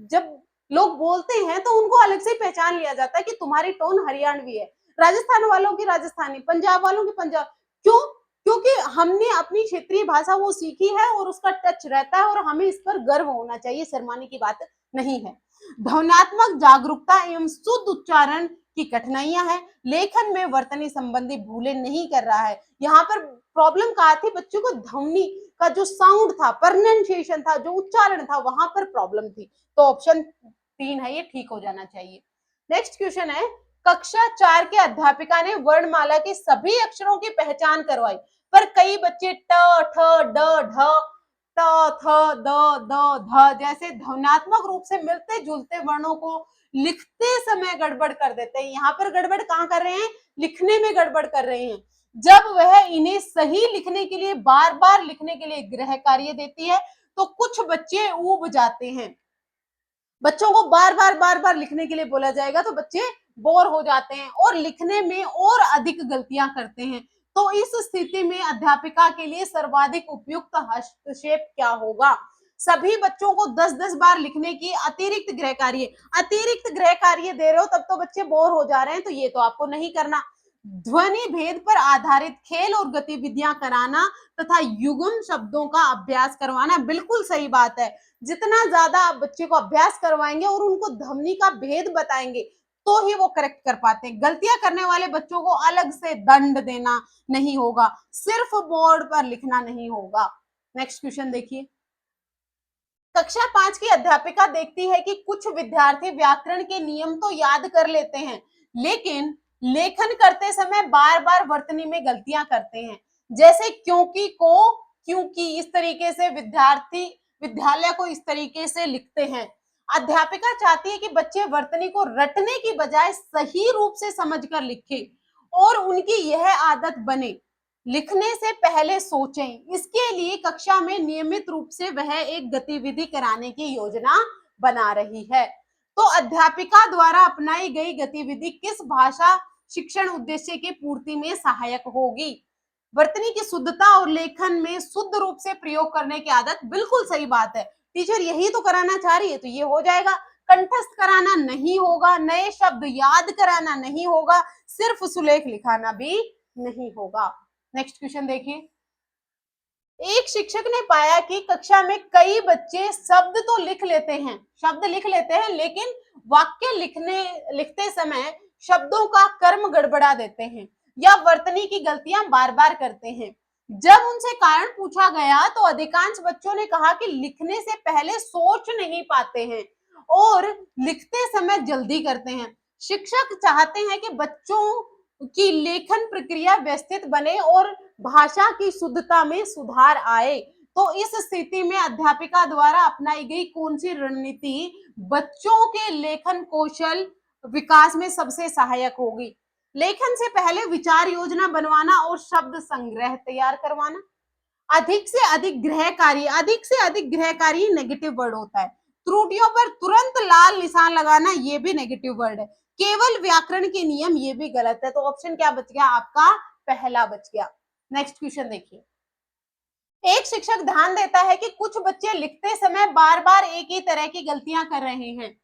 [SPEAKER 1] जब लोग बोलते हैं तो उनको अलग से पहचान लिया जाता है कि तुम्हारी टोन हरियाणवी है। राजस्थान वालों की राजस्थानी, पंजाब वालों की पंजाब, क्यों? क्योंकि हमने अपनी क्षेत्रीय भाषा वो सीखी है और उसका टच रहता है और हमें इस पर गर्व होना चाहिए, शर्माने की बात नहीं है। ध्वन्यात्मक जागरूकता एवं शुद्ध उच्चारण की कठिनाइयां हैं, लेखन में वर्तनी संबंधी भूलें नहीं कर रहा है। यहाँ पर प्रॉब्लम कहा थी, बच्चों को ध्वनि का जो साउंड था, प्रोनाउंसिएशन था, जो उच्चारण था, वहां पर प्रॉब्लम थी। तो ऑप्शन 3 है, ये ठीक हो जाना चाहिए। नेक्स्ट क्वेश्चन है, कक्षा 4 के अध्यापिका ने वर्णमाला के सभी अक्षरों की पहचान करवाई, पर कई बच्चे ट, ठ, ड, ढ, त, थ, द, द, ध जैसे ध्वन्यात्मक रूप से मिलते जुलते वर्णों को लिखते समय गड़बड़ कर देते हैं। यहाँ पर गड़बड़ कहाँ कर रहे हैं? लिखने में गड़बड़ कर रहे हैं। जब वह इन्हें सही लिखने के लिए बार बार लिखने के लिए गृह कार्य देती है तो कुछ बच्चे ऊब जाते हैं। बच्चों को बार बार लिखने के लिए बोला जाएगा तो बच्चे बोर हो जाते हैं और लिखने में और अधिक गलतियां करते हैं। तो इस स्थिति में अध्यापिका के लिए सर्वाधिक उपयुक्त हस्तक्षेप क्या होगा? सभी बच्चों को 10-10 बार लिखने की अतिरिक्त गृह कार्य दे रहे हो, तब तो बच्चे बोर हो जा रहे हैं, तो ये तो आपको नहीं करना। ध्वनि भेद पर आधारित खेल और गतिविधियां कराना तथा युग्म शब्दों का अभ्यास करवाना, बिल्कुल सही बात है। जितना ज्यादा आप बच्चे को अभ्यास करवाएंगे और उनको ध्वनि का भेद बताएंगे तो ही वो करेक्ट कर पाते हैं। गलतियां करने वाले बच्चों को अलग से दंड देना नहीं होगा, सिर्फ बोर्ड पर लिखना नहीं होगा। नेक्स्ट क्वेश्चन देखिए, कक्षा 5 की अध्यापिका देखती है कि कुछ विद्यार्थी व्याकरण के नियम तो याद कर लेते हैं, लेकिन लेखन करते समय बार बार वर्तनी में गलतियां करते हैं। जैसे क्योंकि को क्योंकि, इस तरीके से विद्यार्थी विद्यालय को इस तरीके से लिखते हैं। अध्यापिका चाहती है कि बच्चे वर्तनी को रटने की बजाय सही रूप से समझकर लिखें और उनकी यह आदत बने। लिखने से पहले सोचें। इसके लिए कक्षा में नियमित रूप से वह एक गतिविधि कराने की योजना बना रही है। तो अध्यापिका द्वारा अपनाई गई गतिविधि किस भाषा शिक्षण उद्देश्य की पूर्ति में सहायक होगी? वर्तनी की शुद्धता और लेखन में शुद्ध रूप से प्रयोग करने की आदत, बिल्कुल सही बात है। टीचर यही तो कराना चाह रही है, तो ये हो जाएगा। कंठस्थ कराना नहीं होगा, नए शब्द याद कराना नहीं होगा, सिर्फ सुलेख लिखाना भी नहीं होगा। नेक्स्ट क्वेश्चन देखिए, एक शिक्षक ने पाया कि कक्षा में कई बच्चे शब्द लिख लेते हैं, लेकिन वाक्य लिखते समय शब्दों का कर्म गड़बड़ा देते हैं या वर्तनी की गलतियां बार बार करते हैं। जब उनसे कारण पूछा गया तो अधिकांश बच्चों ने कहा कि लिखने से पहले सोच नहीं पाते हैं और लिखते समय जल्दी करते हैं। शिक्षक चाहते हैं कि बच्चों की लेखन प्रक्रिया व्यवस्थित बने और भाषा की शुद्धता में सुधार आए। तो इस स्थिति में अध्यापिका द्वारा अपनाई गई कौन सी रणनीति बच्चों के लेखन कौशल विकास में सबसे सहायक होगी? लेखन से पहले विचार योजना बनवाना और शब्द संग्रह तैयार करवाना। अधिक से अधिक गृह कार्य नेगेटिव वर्ड होता है। त्रुटियों पर तुरंत लाल निशान लगाना, ये भी नेगेटिव वर्ड है। केवल व्याकरण के नियम, ये भी गलत है। तो ऑप्शन क्या बच गया आपका? पहला बच गया। नेक्स्ट क्वेश्चन देखिए, एक शिक्षक ध्यान देता है कि कुछ बच्चे लिखते समय बार बार एक ही तरह की गलतियां कर रहे हैं,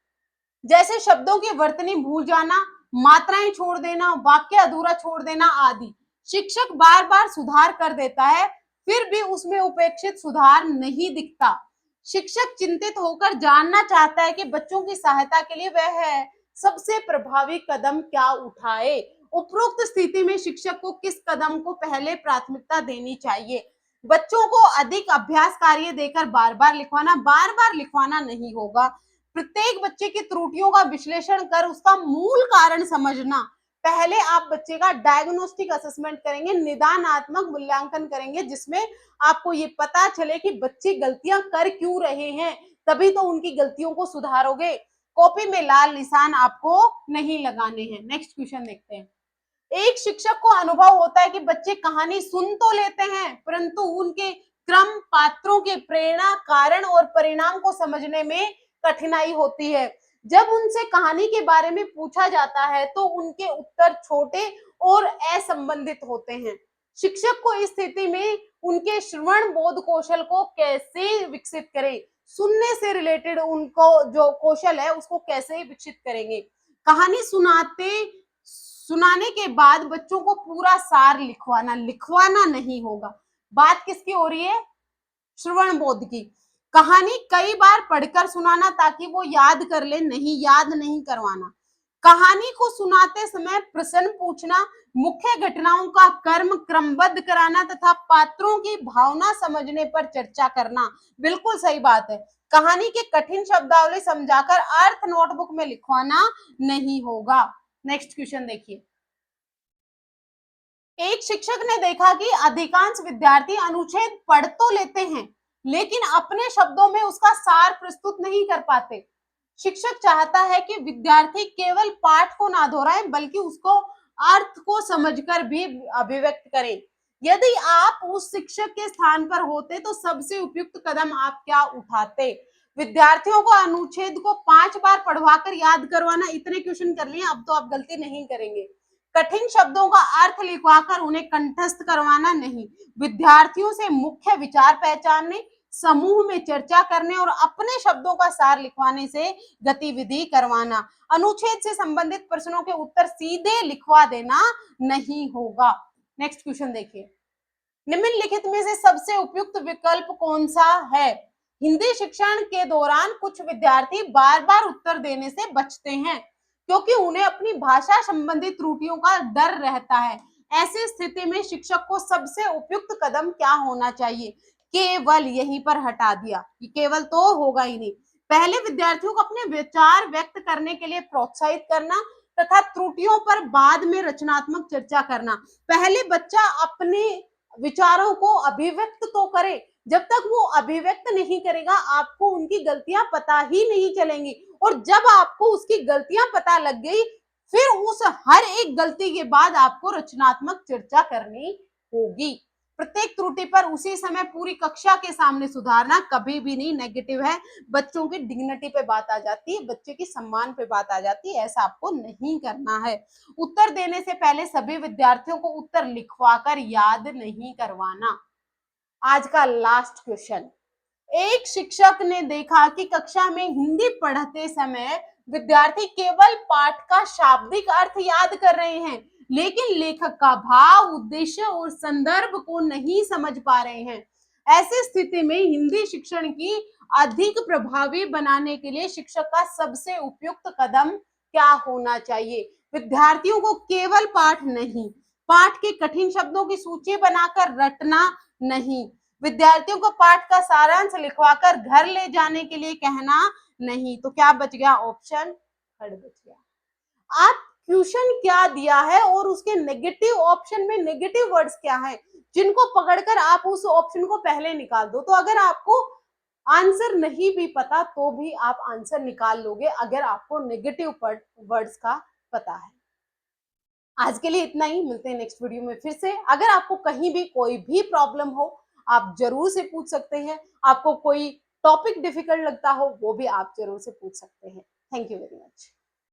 [SPEAKER 1] जैसे शब्दों की वर्तनी भूल जाना, मात्राएं छोड़ देना, वाक्य अधूरा छोड़ देना आदि। शिक्षक बार बार सुधार कर देता है, फिर भी उसमें उपेक्षित सुधार नहीं दिखता। शिक्षक चिंतित होकर जानना चाहता है कि बच्चों की सहायता के लिए वह सबसे प्रभावी कदम क्या उठाए। उपरोक्त स्थिति में शिक्षक को किस कदम को पहले प्राथमिकता देनी चाहिए? बच्चों को अधिक अभ्यास कार्य देकर बार बार लिखवाना नहीं होगा। प्रत्येक बच्चे की त्रुटियों का विश्लेषण कर उसका मूल कारण समझना, पहले आप बच्चे का डायग्नोस्टिक असेसमेंट करेंगे, निदानात्मक मूल्यांकन करेंगे, जिसमें आपको ये पता चले कि बच्चे गलतियां कर क्यों रहे हैं, तभी तो उनकी गलतियों को सुधारोगे। कॉपी में लाल निशान आपको नहीं लगाने हैं। नेक्स्ट क्वेश्चन देखते हैं। एक शिक्षक को अनुभव होता है कि बच्चे कहानी सुन तो लेते हैं, परंतु उनके क्रम, पात्रों के प्रेरणा, कारण और परिणाम को समझने में कठिनाई होती है। जब उनसे कहानी के बारे में पूछा जाता है तो उनके उत्तर छोटे और असंबंधित होते हैं। शिक्षक को इस स्थिति में उनके श्रवण बोध कौशल को कैसे विकसित करें, सुनने से रिलेटेड उनको जो कौशल है उसको कैसे विकसित करेंगे। कहानी सुनाने के बाद बच्चों को पूरा सार लिखवाना नहीं होगा। बात किसकी हो रही है? श्रवण बोध की। कहानी कई बार पढ़कर सुनाना ताकि वो याद कर ले, नहीं याद नहीं करवाना। कहानी को सुनाते समय प्रश्न पूछना, मुख्य घटनाओं का क्रमबद्ध कराना तथा पात्रों की भावना समझने पर चर्चा करना। बिल्कुल सही बात है। कहानी के कठिन शब्दावली समझाकर अर्थ नोटबुक में लिखवाना नहीं होगा। नेक्स्ट क्वेश्चन देखिए। एक शिक्षक ने देखा कि अधिकांश विद्यार्थी अनुच्छेद पढ़ तो लेते हैं, लेकिन अपने शब्दों में उसका सार प्रस्तुत नहीं कर पाते। शिक्षक चाहता है कि विद्यार्थी केवल पाठ को ना दोहराएं, बल्कि उसको अर्थ को समझकर भी अभिव्यक्त करें। यदि आप उस शिक्षक के स्थान पर होते तो सबसे उपयुक्त कदम आप क्या उठाते? विद्यार्थियों को अनुच्छेद को 5 बार पढ़वाकर याद करवाना, इतने क्वेश्चन कर लिए, अब तो आप गलती नहीं करेंगे। कठिन शब्दों का अर्थ लिखवाकर उन्हें कंठस्थ करवाना नहीं। विद्यार्थियों से मुख्य विचार पहचानने, समूह में चर्चा करने और अपने शब्दों का सार लिखवाने से गतिविधि करवाना। अनुच्छेद से संबंधित प्रश्नों के उत्तर सीधे लिखवा देना नहीं होगा। नेक्स्ट क्वेश्चन देखिए। निम्नलिखित में से सबसे उपयुक्त विकल्प कौन सा है? हिंदी शिक्षण के दौरान कुछ विद्यार्थी बार बार उत्तर देने से बचते हैं क्योंकि उन्हें अपनी भाषा संबंधी त्रुटियों का डर रहता है। ऐसी स्थिति में शिक्षक को सबसे उपयुक्त कदम क्या होना चाहिए? केवल यहीं पर हटा दिया, ये केवल तो होगा ही नहीं। पहले विद्यार्थियों को अपने विचार व्यक्त करने के लिए प्रोत्साहित करना तथा त्रुटियों पर बाद में रचनात्मक चर्चा करना। पहले बच्चा अपने विचारों को अभिव्यक्त तो करे, जब तक वो अभिव्यक्त नहीं करेगा आपको उनकी गलतियां पता ही नहीं चलेंगी, और जब आपको उसकी गलतियां पता लग गई फिर उस हर एक गलती के बाद आपको रचनात्मक चर्चा करनी होगी। प्रत्येक त्रुटि पर उसी समय पूरी कक्षा के सामने सुधारना कभी भी नहीं नेगेटिव है। बच्चों की डिग्निटी पे बात आ जाती है, बच्चे की सम्मान पे बात आ जाती है, ऐसा आपको नहीं करना है। उत्तर देने से पहले सभी विद्यार्थियों को उत्तर लिखवाकर याद नहीं करवाना। आज का लास्ट क्वेश्चन। एक शिक्षक ने देखा कि कक्षा में हिंदी पढ़ते समय विद्यार्थी केवल पाठ का शाब्दिक अर्थ याद कर रहे हैं, लेकिन लेखक का भाव, उद्देश्य और संदर्भ को नहीं समझ पा रहे हैं। ऐसी स्थिति में हिंदी शिक्षण की अधिक प्रभावी बनाने के लिए शिक्षक का सबसे उपयुक्त कदम क्या होना चाहिए? विद्यार्थियों को केवल पाठ नहीं, पाठ के कठिन शब्दों की सूची बनाकर रटना नहीं, विद्यार्थियों को पाठ का सारांश लिखवाकर घर ले जाने के लिए कहना नहीं। तो क्या बच गया? ऑप्शन थर्ड बच गया। आप क्वेश्चन क्या दिया है और उसके नेगेटिव ऑप्शन में नेगेटिव वर्ड्स क्या है, जिनको पकड़कर आप उस ऑप्शन को पहले निकाल दो। तो अगर आपको आंसर नहीं भी पता तो भी आप आंसर निकाल लोगे अगर आपको नेगेटिव वर्ड्स का पता है। आज के लिए इतना ही, मिलते हैं नेक्स्ट वीडियो में फिर से। अगर आपको कहीं भी कोई भी प्रॉब्लम हो आप जरूर से पूछ सकते हैं, आपको कोई टॉपिक डिफिकल्ट लगता हो वो भी आप जरूर से पूछ सकते हैं। Thank you very much.